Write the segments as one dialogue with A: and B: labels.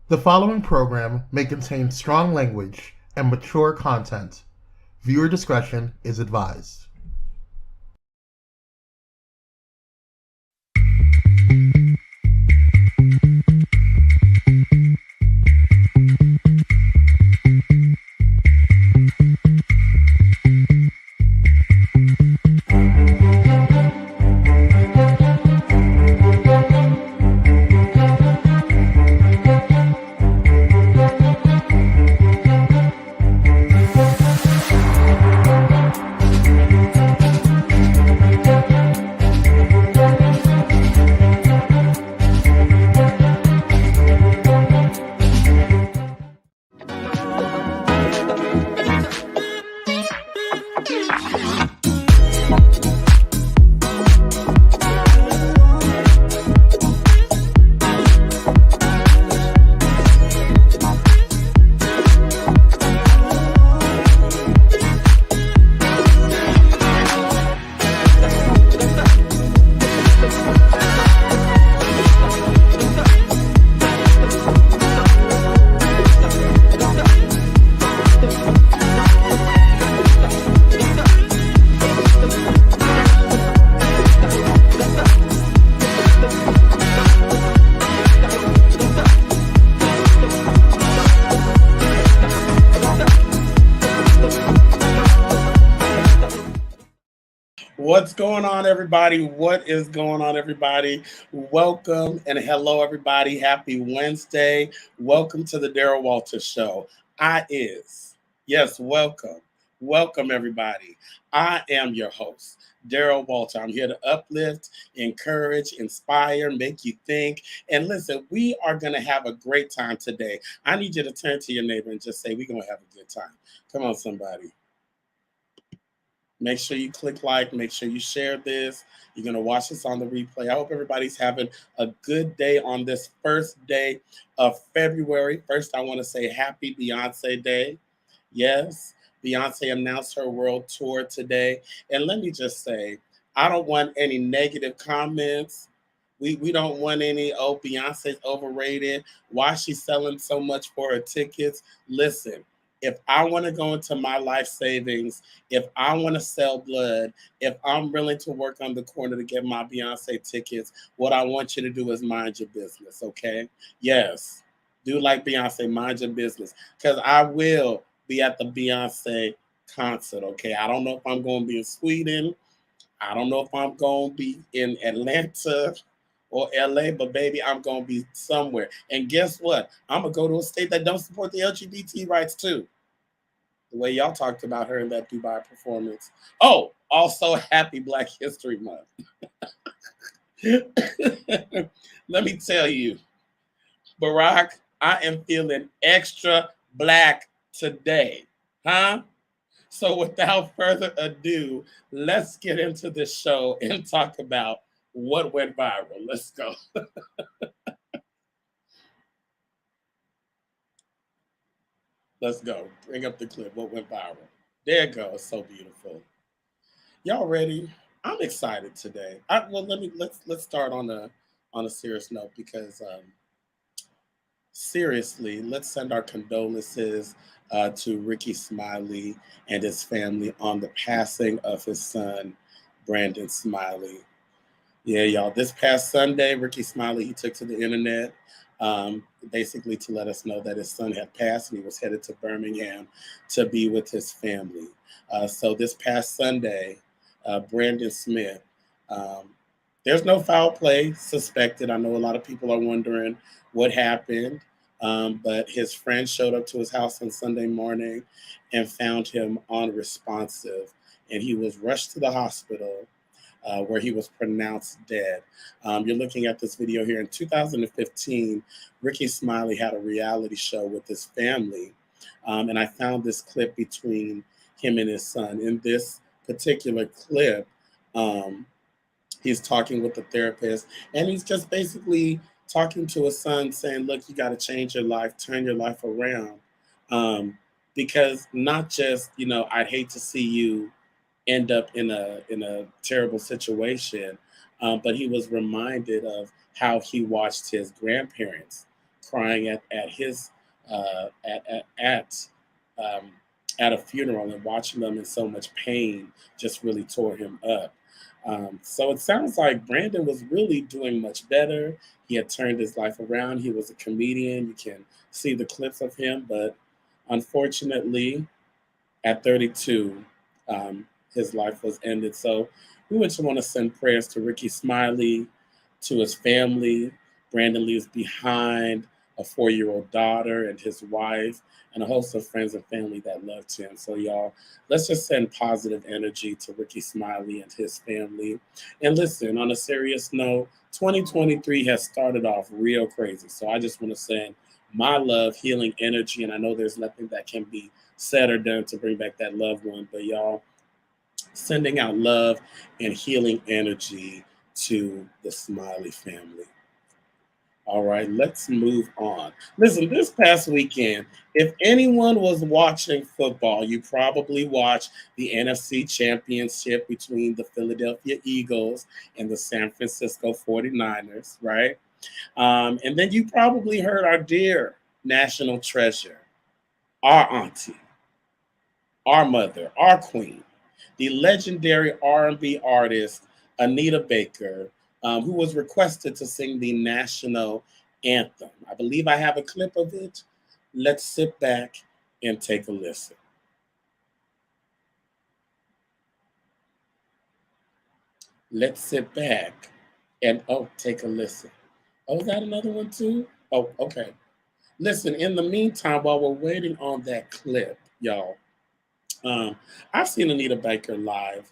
A: The following program may contain strong language and mature content. Viewer discretion is advised.
B: What's going on, everybody? What is going on, everybody? Welcome and hello, everybody. Happy Wednesday. Welcome to the Daryl Walter Show. Welcome. Welcome, everybody. I am your host, Daryl Walter. I'm here to uplift, encourage, inspire, make you think. And listen, we are going to have a great time today. I need you to turn to your neighbor and just say, we're going to have a good time. Come on, somebody. Make sure you click like, make sure you share this. You're going to watch this on the replay. I hope everybody's having a good day on this first day of February. First, I want to say happy Beyonce Day. Yes, Beyonce announced her world tour today. And let me just say, I don't want any negative comments. We don't want any, oh, Beyonce's overrated. Why is she selling so much for her tickets? Listen. If I want to go into my life savings, if I want to sell blood, if I'm willing to work on the corner to get my Beyonce tickets, what I want you to do is mind your business, okay? Yes, do like Beyonce, mind your business, because I will be at the Beyonce concert, okay? I don't know if I'm going to be in Sweden. I don't know if I'm going to be in Atlanta or LA, but baby, I'm going to be somewhere. And guess what? I'm going to go to a state that don't support the LGBT rights too. The way y'all talked about her in that Dubai performance. Oh, also happy Black History Month. Let me tell you, Barack, I am feeling extra black today. Huh? So without further ado, let's get into this show and talk about what went viral. Let's go. Let's go. Bring up the clip. What went viral? There it goes. So beautiful. Y'all ready? I'm excited today. Let's start on a serious note because seriously, let's send our condolences to Ricky Smiley and his family on the passing of his son, Brandon Smiley. Yeah, y'all. This past Sunday, Ricky Smiley, he took to the internet basically to let us know that his son had passed and he was headed to Birmingham to be with his family. So this past Sunday, Brandon Smith, there's no foul play suspected. I know a lot of people are wondering what happened, but his friend showed up to his house on Sunday morning and found him unresponsive, and he was rushed to the hospital where he was pronounced dead. You're looking at this video here. In 2015, Ricky Smiley had a reality show with his family, and I found this clip between him and his son. In this particular clip, he's talking with the therapist, and he's just basically talking to his son, saying, look, you got to change your life, turn your life around. Because not just, I'd hate to see you end up in a terrible situation. But he was reminded of how he watched his grandparents crying at his um, at a funeral, and watching them in so much pain just really tore him up. So it sounds like Brandon was really doing much better. He had turned his life around. He was a comedian. You can see the clips of him, but unfortunately, at 32, his life was ended. So we would just want to send prayers to Ricky Smiley, to his family. Brandon leaves behind a 4-year-old daughter and his wife, and a host of friends and family that loved him. So, y'all, let's just send positive energy to Ricky Smiley and his family. And listen, on a serious note, 2023 has started off real crazy. So I just want to send my love, healing energy, and I know there's nothing that can be said or done to bring back that loved one, but y'all, sending out love and healing energy to the Smiley family. All right, let's move on. Listen, this past weekend, if anyone was watching football, you probably watched the NFC Championship between the Philadelphia Eagles and the San Francisco 49ers, right? And then you probably heard our dear national treasure, our auntie, our mother, our queen, the legendary R&B artist Anita Baker, who was requested to sing the national anthem. I believe I have a clip of it. Let's sit back and take a listen. Let's sit back and take a listen. Oh, is that another one too? Oh, okay. Listen, in the meantime, while we're waiting on that clip, y'all, Um, I've seen Anita Baker live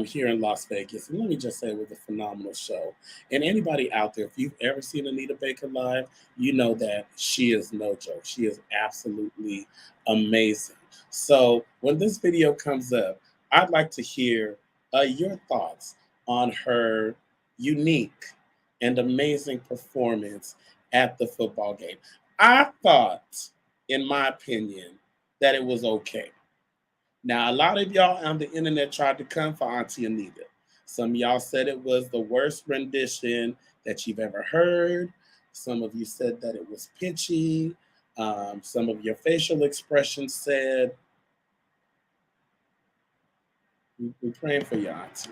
B: here in Las Vegas, and let me just say it was a phenomenal show. And anybody out there, if you've ever seen Anita Baker live, you know that she is no joke. She is absolutely amazing. So when this video comes up, I'd like to hear your thoughts on her unique and amazing performance at the football game. I thought, in my opinion, that it was okay. Now, a lot of y'all on the internet tried to come for Auntie Anita. Some of y'all said it was the worst rendition that you've ever heard. Some of you said that it was pitchy. Some of your facial expressions said, we're praying for you, Auntie.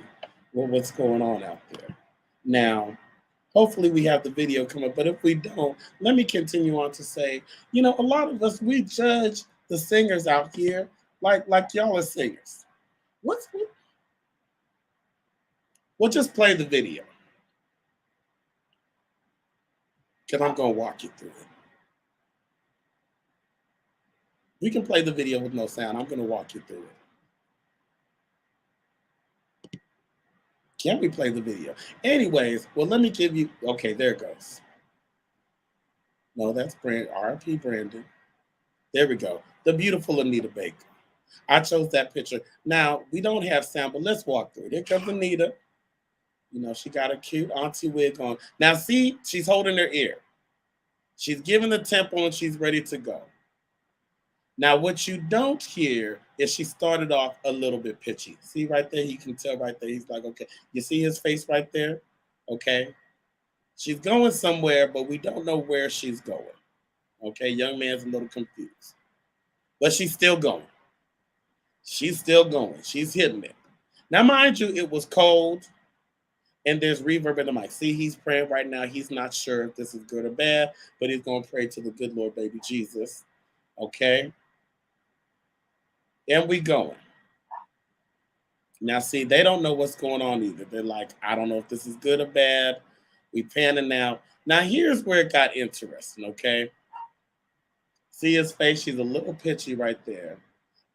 B: Well, what's going on out there? Now, hopefully we have the video come up, but if we don't, let me continue on to say, a lot of us, we judge the singers out here like y'all are singers. What's We'll just play the video because I'm going to walk you through it. We can play the video with no sound. I'm going to walk you through it. Can we play the video? Anyways, well, let me give you. Okay, there it goes. No, that's R.I.P. Brandon. There we go. The beautiful Anita Baker. I chose that picture. Now, we don't have sound, but let's walk through it. Here comes Anita. She got a cute auntie wig on. Now, see, she's holding her ear. She's giving the tempo and she's ready to go. Now, what you don't hear is she started off a little bit pitchy. See right there? You can tell right there. He's like, okay. You see his face right there? Okay. She's going somewhere, but we don't know where she's going. Okay. Young man's a little confused. But she's still going. She's still going. She's hitting it. Now, mind you, it was cold. And there's reverb in the mic. See, he's praying right now. He's not sure if this is good or bad, but he's going to pray to the good Lord, baby Jesus. Okay? And we going. Now, see, they don't know what's going on either. They're like, I don't know if this is good or bad. We panning out. Now, here's where it got interesting, okay? See his face? She's a little pitchy right there.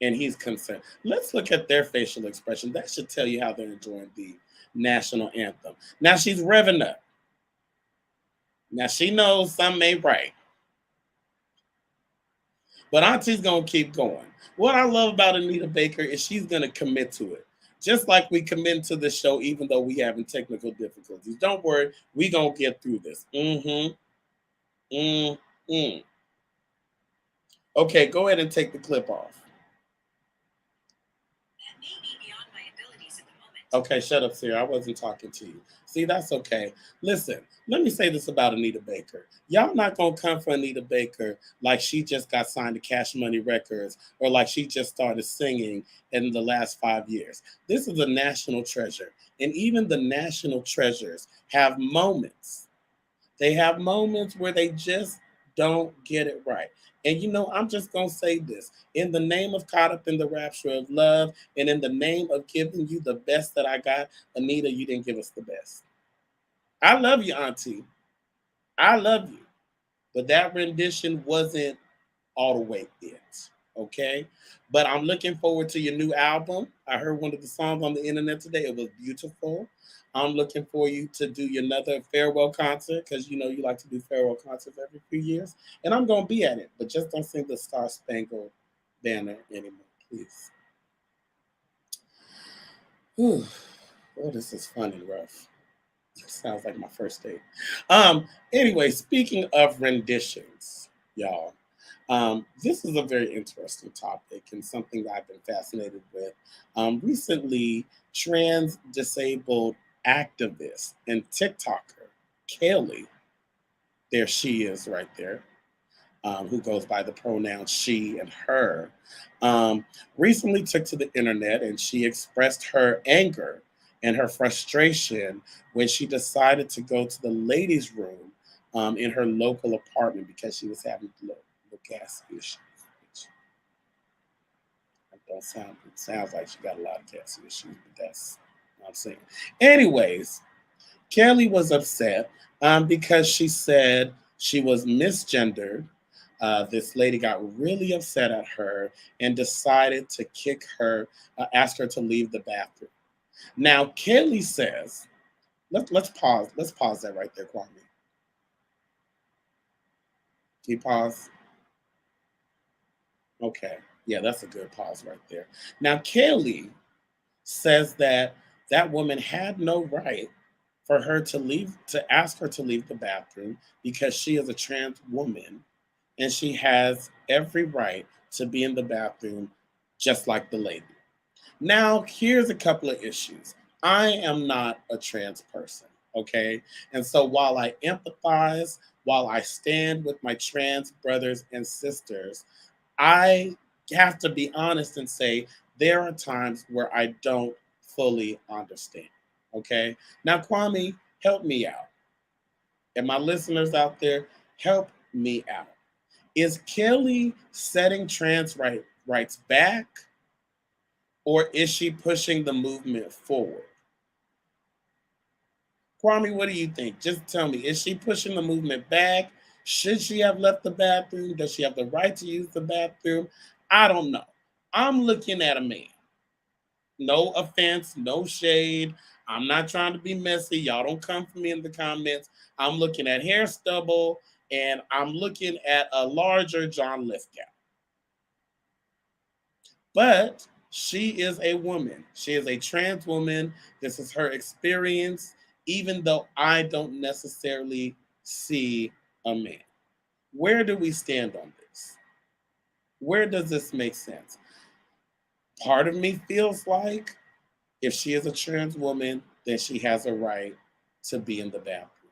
B: And he's concerned. Let's look at their facial expression. That should tell you how they're enjoying the national anthem. Now she's revving up. Now she knows something ain't right. But Auntie's going to keep going. What I love about Anita Baker is she's going to commit to it. Just like we commit to the show, even though we having technical difficulties. Don't worry, we going to get through this. Okay, go ahead and take the clip off. Okay, shut up, Sarah. I wasn't talking to you. See, that's okay. Listen, let me say this about Anita Baker. Y'all not gonna come for Anita Baker like she just got signed to Cash Money Records or like she just started singing in the last 5 years. This is a national treasure. And even the national treasures have moments. They have moments where they just don't get it right. And I'm just gonna say this. In the name of caught up in the rapture of love, and in the name of giving you the best that I got, Anita, you didn't give us the best. I love you, Auntie. I love you. But that rendition wasn't all the way it. Okay. But I'm looking forward to your new album. I heard one of the songs on the internet today. It was beautiful. I'm looking for you to do your another farewell concert because you like to do farewell concerts every few years. And I'm gonna be at it, but just don't sing the Star Spangled Banner anymore, please. Whew. Oh, this is fun and rough. Sounds like my first date. Anyway, speaking of renditions, y'all, this is a very interesting topic and something that I've been fascinated with. Recently, trans disabled activist and TikToker, Kaylee, there she is right there, who goes by the pronouns she and her, recently took to the internet and she expressed her anger and her frustration when she decided to go to the ladies' room in her local apartment because she was having low gas issues. Which don't sound, it sounds like she got a lot of gas issues, but that's what I'm saying. Anyways, Kelly was upset because she said she was misgendered. This lady got really upset at her and decided to kick her, ask her to leave the bathroom. Now, Kelly says, let's pause. Let's pause that right there, Kwame. Can you pause? Okay. Yeah, that's a good pause right there. Now, Kelly says that that woman had no right for her to leave, to ask her to leave the bathroom because she is a trans woman and she has every right to be in the bathroom just like the lady. Now, here's a couple of issues. I am not a trans person, okay? And so while I empathize, while I stand with my trans brothers and sisters, I have to be honest and say there are times where I don't fully understand, okay? Now, Kwame, help me out. And my listeners out there, help me out. Is Kelly setting rights back, or is she pushing the movement forward? Kwame, what do you think? Just tell me, is she pushing the movement back? Should she have left the bathroom? Does she have the right to use the bathroom? I don't know. I'm looking at a man. No offense, no shade. I'm not trying to be messy. Y'all don't come for me in the comments. I'm looking at hair stubble and I'm looking at a larger John Lithgow. But she is a woman. She is a trans woman. This is her experience, even though I don't necessarily see a man. Where do we stand on this? Where does this make sense? Part of me feels like if she is a trans woman, then she has a right to be in the bathroom.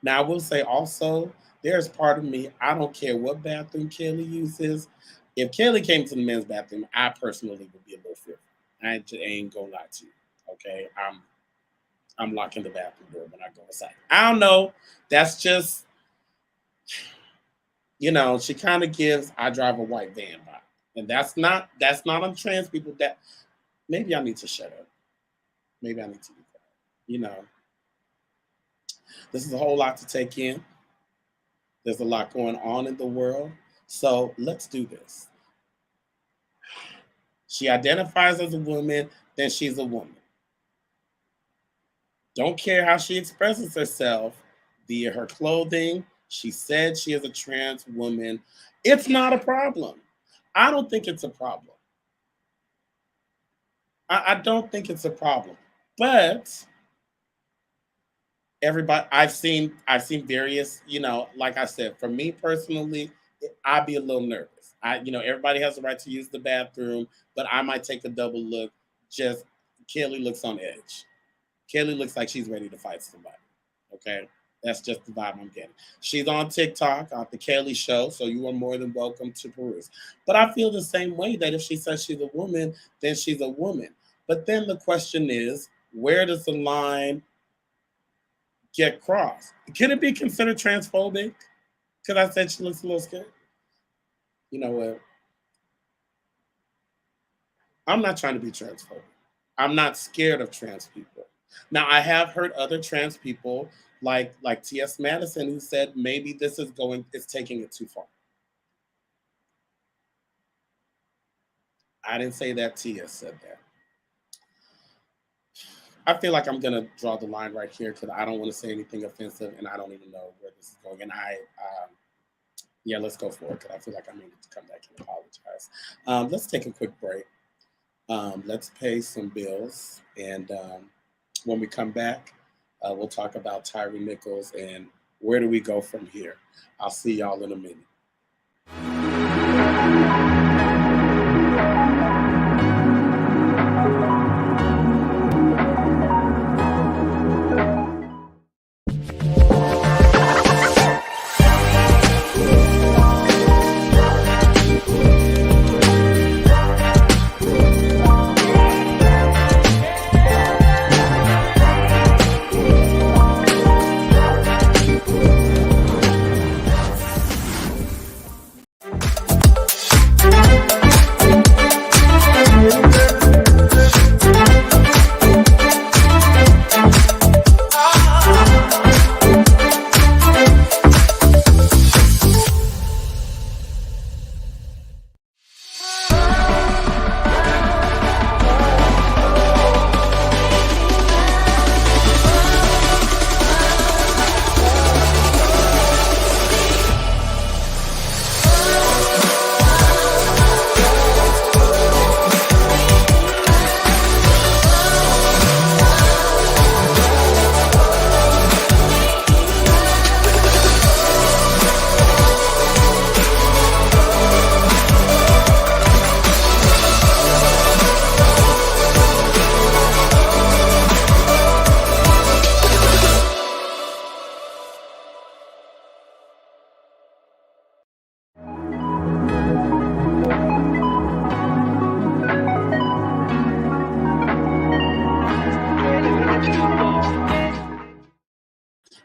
B: Now, I will say also, there's part of me, I don't care what bathroom Kelly uses. If Kelly came to the men's bathroom, I personally would be a little fearful. I ain't gonna lie to you. Okay. I'm locking the bathroom door when I go inside. I don't know. That's just, she kind of gives I drive a white van vibe. And that's not on trans people. That maybe I need to shut up. Maybe I need to be quiet. You know, this is a whole lot to take in. There's a lot going on in the world. So let's do this. She identifies as a woman, then she's a woman. Don't care how she expresses herself via her clothing. She said she is a trans woman. It's not a problem. I don't think it's a problem. I don't think it's a problem. But everybody, I've seen various, like I said, for me personally, I'd be a little nervous. Everybody has the right to use the bathroom, but I might take a double look. Just Kelly looks on edge. Kaylee looks like she's ready to fight somebody. Okay. That's just the vibe I'm getting. She's on TikTok at the Kaylee Show, so you are more than welcome to peruse. But I feel the same way that if she says she's a woman, then she's a woman. But then the question is, where does the line get crossed? Can it be considered transphobic? Because I said she looks a little scared. You know what? I'm not trying to be transphobic. I'm not scared of trans people. Now, I have heard other trans people like T.S. Madison who said maybe this is it's taking it too far. I didn't say that. T.S. said that. I feel like I'm gonna draw the line right here because I don't want to say anything offensive, and I don't even know where this is going. And yeah, let's go for it because I feel like I needed to come back and apologize. Let's take a quick break. Let's pay some bills, and when we come back, we'll talk about Tyre Nichols and where do we go from here. I'll see y'all in a minute.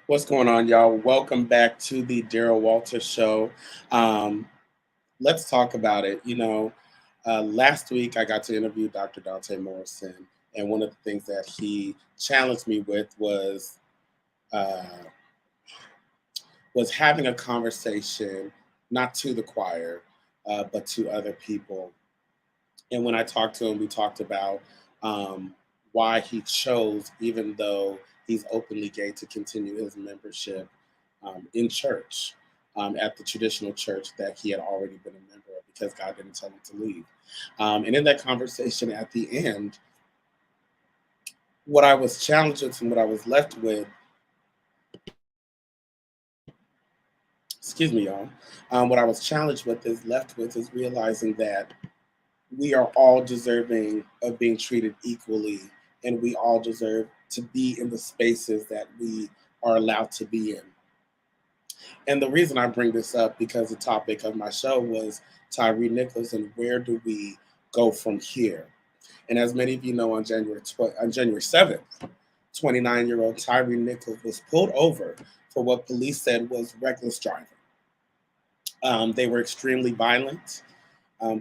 B: What's going on, y'all? Welcome back to the Daryl Walter Show. Let's talk about it. Last week I got to interview Dr. Dante Morrison, and one of the things that he challenged me with was having a conversation, not to the choir, but to other people. And when I talked to him, we talked about why he chose, even though he's openly gay, to continue his membership in church, at the traditional church that he had already been a member of because God didn't tell him to leave. And in that conversation at the end, what I was challenged with and what I was left with, excuse me, y'all, what I was challenged with is realizing that we are all deserving of being treated equally, and we all deserve to be in the spaces that we are allowed to be in. And the reason I bring this up because the topic of my show was Tyre Nichols and where do we go from here? And as many of you know, on January 7th, 29-year-old Tyre Nichols was pulled over for what police said was reckless driving. They were extremely violent.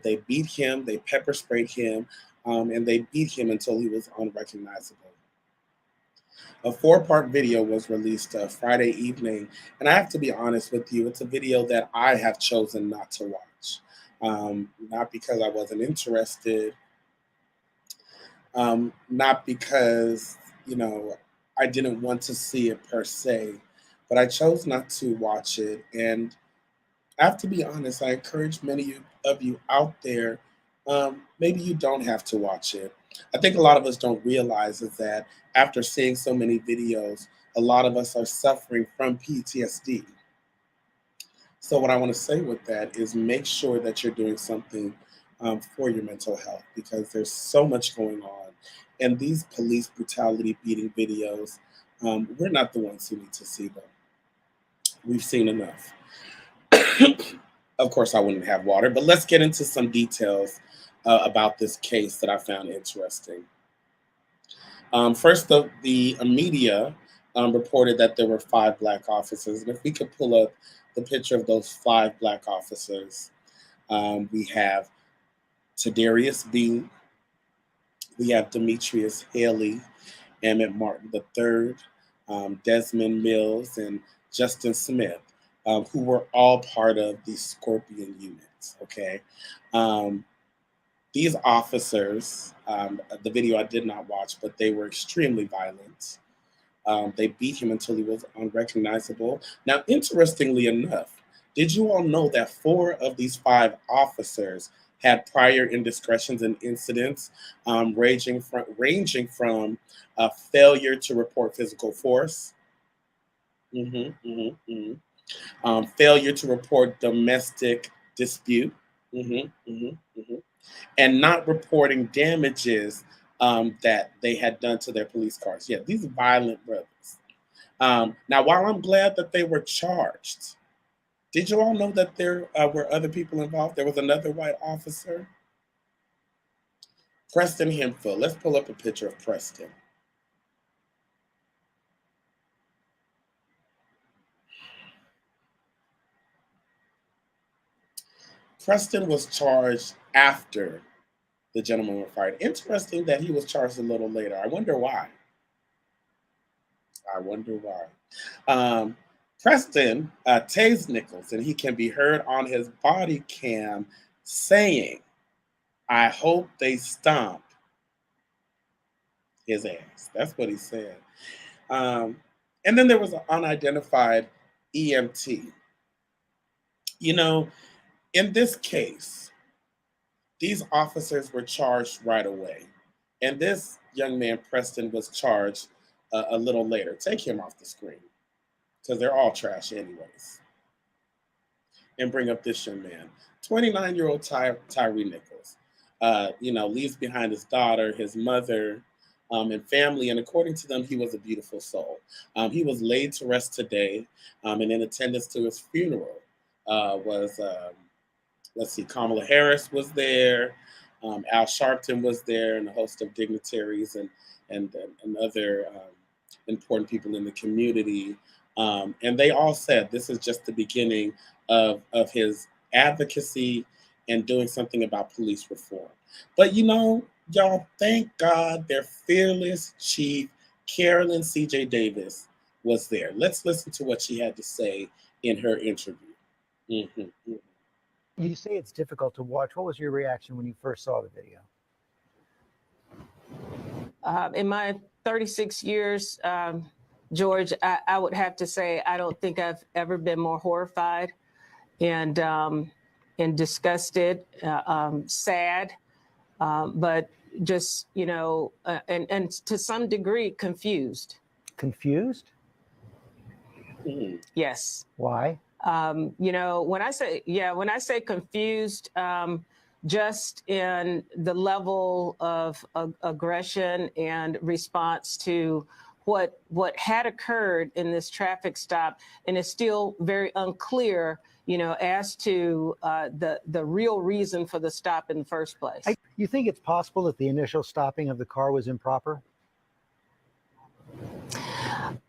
B: They beat him, they pepper sprayed him, and they beat him until he was unrecognizable. A 4-part video was released Friday evening, and I have to be honest with you, it's a video that I have chosen not to watch. Not because I wasn't interested, not because, I didn't want to see it per se, but I chose not to watch it. And I have to be honest, I encourage many of you out there, maybe you don't have to watch it. I think a lot of us don't realize is that after seeing so many videos, a lot of us are suffering from PTSD. So what I want to say with that is make sure that you're doing something for your mental health, because there's so much going on. And these police brutality beating videos, we're not the ones who need to see them. We've seen enough. Of course, I wouldn't have water, but let's get into some details about this case that I found interesting. First, the media reported that there were 5 Black officers. And if we could pull up the picture of those 5 Black officers, we have Tadarius B., we have Demetrius Haley, Emmett Martin III, Desmond Mills, and Justin Smith, who were all part of the Scorpion units, okay? These officers, the video I did not watch, but they were extremely violent. They beat him until he was unrecognizable. Now, interestingly enough, did you all know that 4 of these 5 officers had prior indiscretions and incidents ranging from failure to report physical force, failure to report domestic dispute, and not reporting damages that they had done to their police cars. Yeah, these violent brothers. Now, while I'm glad that they were charged, did you all know that there were other people involved? There was another white officer, Preston Hemphill. Let's pull up a picture of Preston. Preston was charged after the gentleman were fired. Interesting that he was charged a little later. I wonder why. Preston tased Nichols, and he can be heard on his body cam saying, "I hope they stomp his ass." That's what he said. And then there was an unidentified EMT. You know, in this case, these officers were charged right away. And this young man, Preston, was charged a little later. Take him off the screen, because they're all trash anyways. And bring up this young man, 29-year-old Tyree Nichols. Leaves behind his daughter, his mother, and family. And according to them, he was a beautiful soul. He was laid to rest today, and in attendance to his funeral was, Kamala Harris was there, Al Sharpton was there, and a host of dignitaries and other important people in the community. And they all said this is just the beginning of his advocacy and doing something about police reform. But y'all, thank God their fearless chief, Carolyn C.J. Davis, was there. Let's listen to what she had to say in her interview.
C: You say it's difficult to watch. What was your reaction when you first saw the video?
D: In my 36 years, George, I would have to say I don't think I've ever been more horrified and disgusted, sad, but just, and to some degree confused.
C: Confused?
D: Yes.
C: Why?
D: When I say confused, just in the level of aggression and response to what had occurred in this traffic stop, and it's still very unclear, as to the real reason for the stop in the first place.
C: You think it's possible that the initial stopping of the car was improper?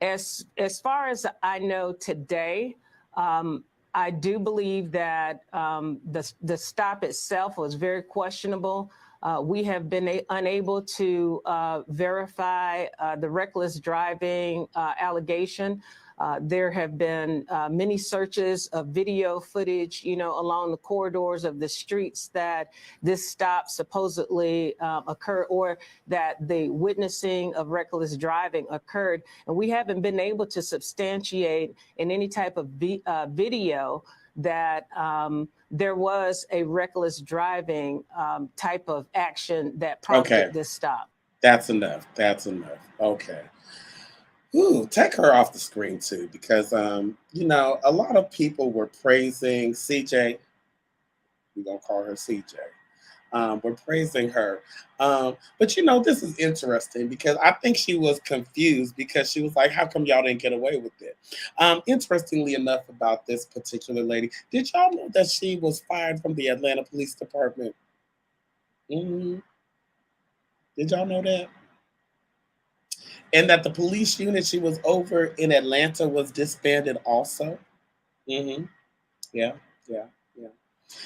D: As far as I know today, I do believe that the stop itself was very questionable. We have been unable to verify the reckless driving allegation. There have been many searches of video footage, along the corridors of the streets that this stop supposedly occurred, or that the witnessing of reckless driving occurred. And we haven't been able to substantiate in any type of video that there was a reckless driving type of action that prompted this stop.
B: That's enough. Okay. Ooh, take her off the screen too, because a lot of people were praising CJ. We're gonna call her CJ. We're praising her. But this is interesting because I think she was confused because she was like, how come y'all didn't get away with it? Interestingly enough about this particular lady, did y'all know that she was fired from the Atlanta Police Department? Did y'all know that? And that the police unit she was over in Atlanta was disbanded also? Yeah, yeah, yeah.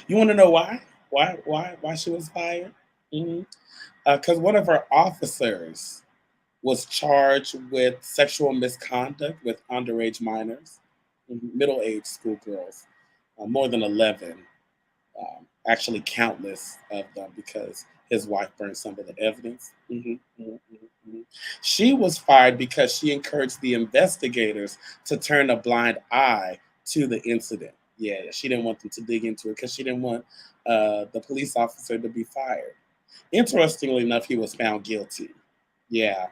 B: You want to know why? Why she was fired? Because one of her officers was charged with sexual misconduct with underage minors, middle-aged schoolgirls, more than 11, actually countless of them, because his wife burned some of the evidence. She was fired because she encouraged the investigators to turn a blind eye to the incident. Yeah, she didn't want them to dig into it because she didn't want the police officer to be fired. Interestingly enough, he was found guilty. Yeah.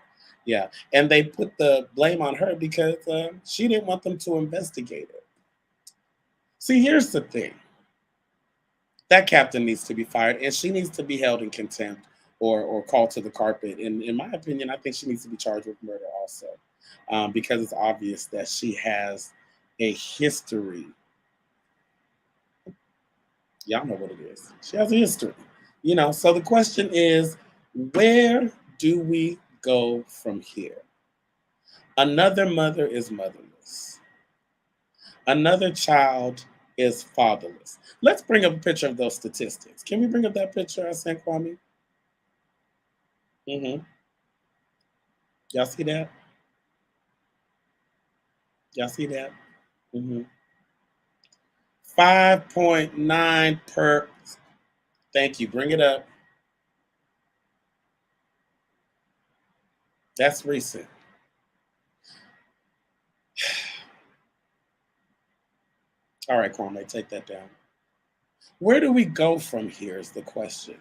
B: And they put the blame on her because she didn't want them to investigate it. See, here's the thing. That captain needs to be fired, and she needs to be held in contempt or called to the carpet. And in my opinion, I think she needs to be charged with murder also, because it's obvious that she has a history. Y'all know what it is. She has a history. So the question is, where do we go from here? Another mother is motherless. Another child is fatherless. Let's bring up a picture of those statistics. Can we bring up that picture I sent, Kwame? Y'all see that? Y'all see that? 5.9 per. Thank you. Bring it up. That's recent. All right, Kwame, take that down. Where do we go from here is the question.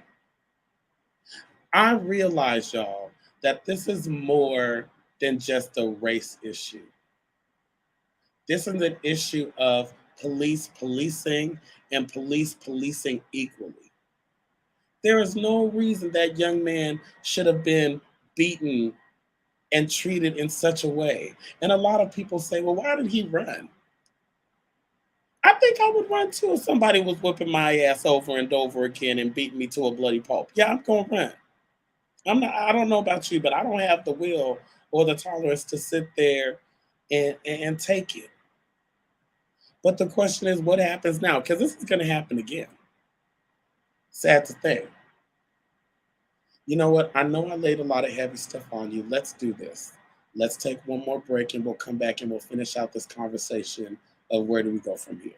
B: I realize, y'all, that this is more than just a race issue. This is an issue of police policing and police policing equally. There is no reason that young man should have been beaten and treated in such a way. And a lot of people say, well, why did he run? I think I would run too if somebody was whipping my ass over and over again and beating me to a bloody pulp. Yeah, I'm going to run. I don't know about you, but I don't have the will or the tolerance to sit there and take it. But the question is, what happens now? Because this is going to happen again. Sad to think. You know what? I know I laid a lot of heavy stuff on you. Let's do this. Let's take one more break and we'll come back and we'll finish out this conversation of where do we go from here.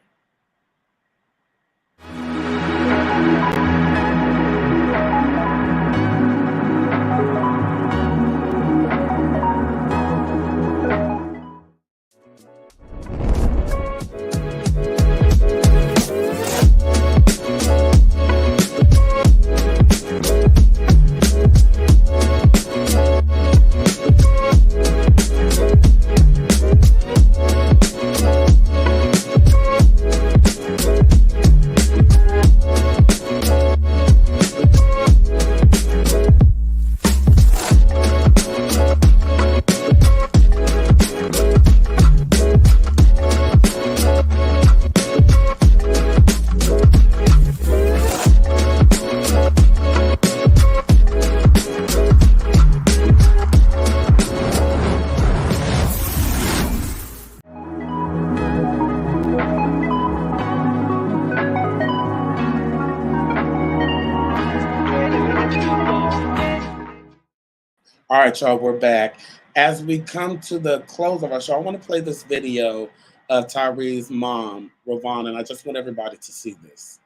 B: All right, y'all, we're back. As we come to the close of our show, I want to play this video of Tyree's mom, Ravon, and I just want everybody to see this.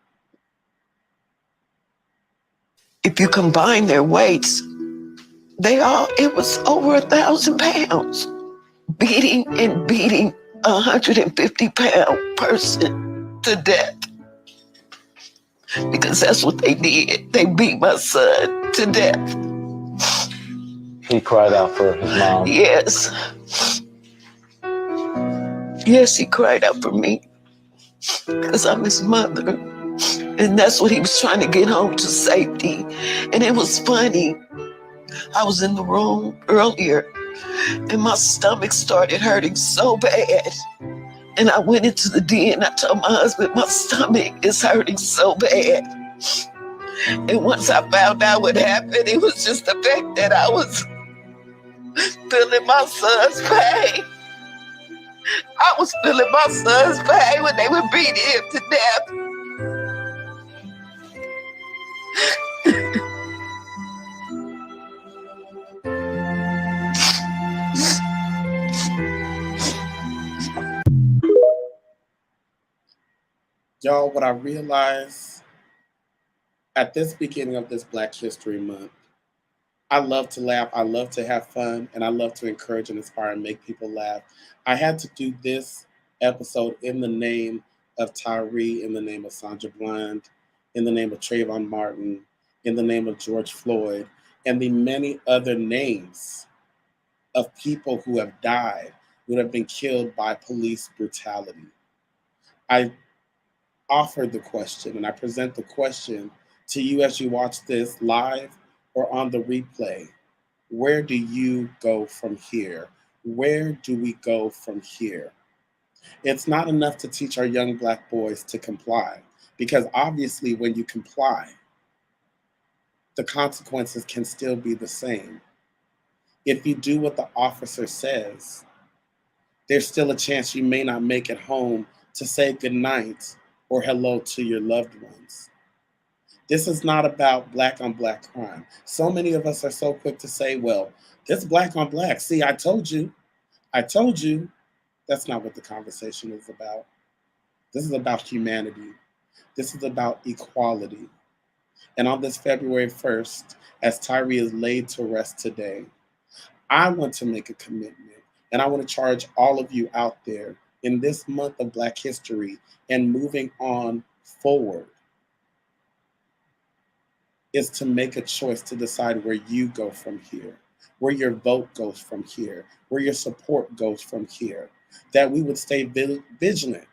E: If you combine their weights, it was over 1,000 pounds. Beating a 150-pound person to death. Because that's what they did. They beat my son to death.
F: He cried out for his mom.
E: Yes. Yes, he cried out for me. Because I'm his mother. And that's what he was trying to get home to safety. And it was funny. I was in the room earlier and my stomach started hurting so bad. And I went into the den. I told my husband, my stomach is hurting so bad. And once I found out what happened, it was just the fact that I was feeling my son's pain. I was feeling my son's pain when they were beating him to death.
B: Y'all, what I realized at this beginning of this Black History Month, I love to laugh, I love to have fun, and I love to encourage and inspire and make people laugh. I had to do this episode in the name of Tyree, in the name of Sandra Bland, in the name of Trayvon Martin, in the name of George Floyd, and the many other names of people who have died, who have been killed by police brutality. I offer the question, and I present the question to you as you watch this live or on the replay. Where do you go from here? Where do we go from here? It's not enough to teach our young Black boys to comply, because obviously when you comply, the consequences can still be the same. If you do what the officer says, there's still a chance you may not make it home to say goodnight or hello to your loved ones. This is not about Black on Black crime. So many of us are so quick to say, well, this Black on Black. See, I told you. That's not what the conversation is about. This is about humanity. This is about equality. And on this February 1st, as Tyree is laid to rest today, I want to make a commitment, and I want to charge all of you out there in this month of Black history and moving on forward, is to make a choice to decide where you go from here, where your vote goes from here, where your support goes from here, that we would stay vigilant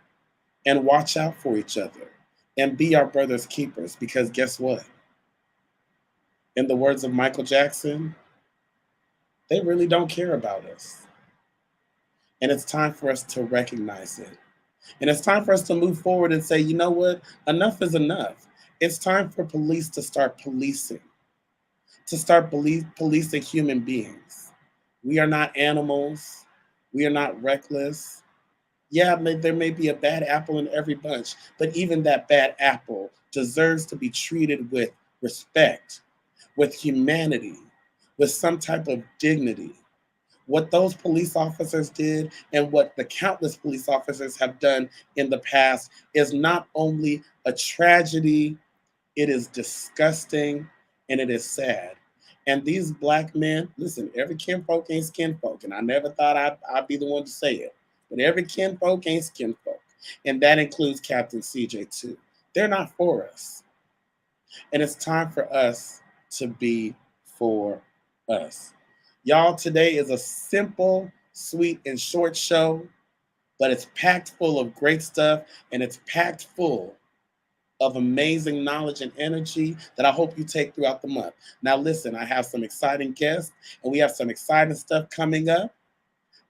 B: and watch out for each other and be our brother's keepers, because guess what? In the words of Michael Jackson, they really don't care about us. And it's time for us to recognize it. And it's time for us to move forward and say, you know what? Enough is enough. It's time for police to start policing, policing human beings. We are not animals. We are not reckless. Yeah, there may be a bad apple in every bunch, but even that bad apple deserves to be treated with respect, with humanity, with some type of dignity. What those police officers did and what the countless police officers have done in the past is not only a tragedy, it is disgusting and it is sad. And these Black men, listen, every kinfolk ain't skinfolk, and I never thought I'd be the one to say it, but every kinfolk ain't skinfolk, and that includes Captain CJ too. They're not for us. And it's time for us to be for us. Y'all, today is a simple, sweet, and short show, but it's packed full of great stuff, and it's packed full of amazing knowledge and energy that I hope you take throughout the month. Now, listen, I have some exciting guests, and we have some exciting stuff coming up,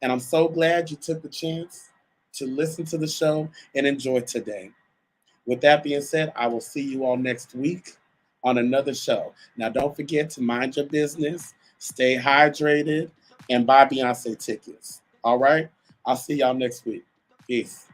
B: and I'm so glad you took the chance to listen to the show and enjoy today. With that being said, I will see you all next week on another show. Now, don't forget to mind your business, stay hydrated, and buy Beyonce tickets. All right? I'll see y'all next week. Peace.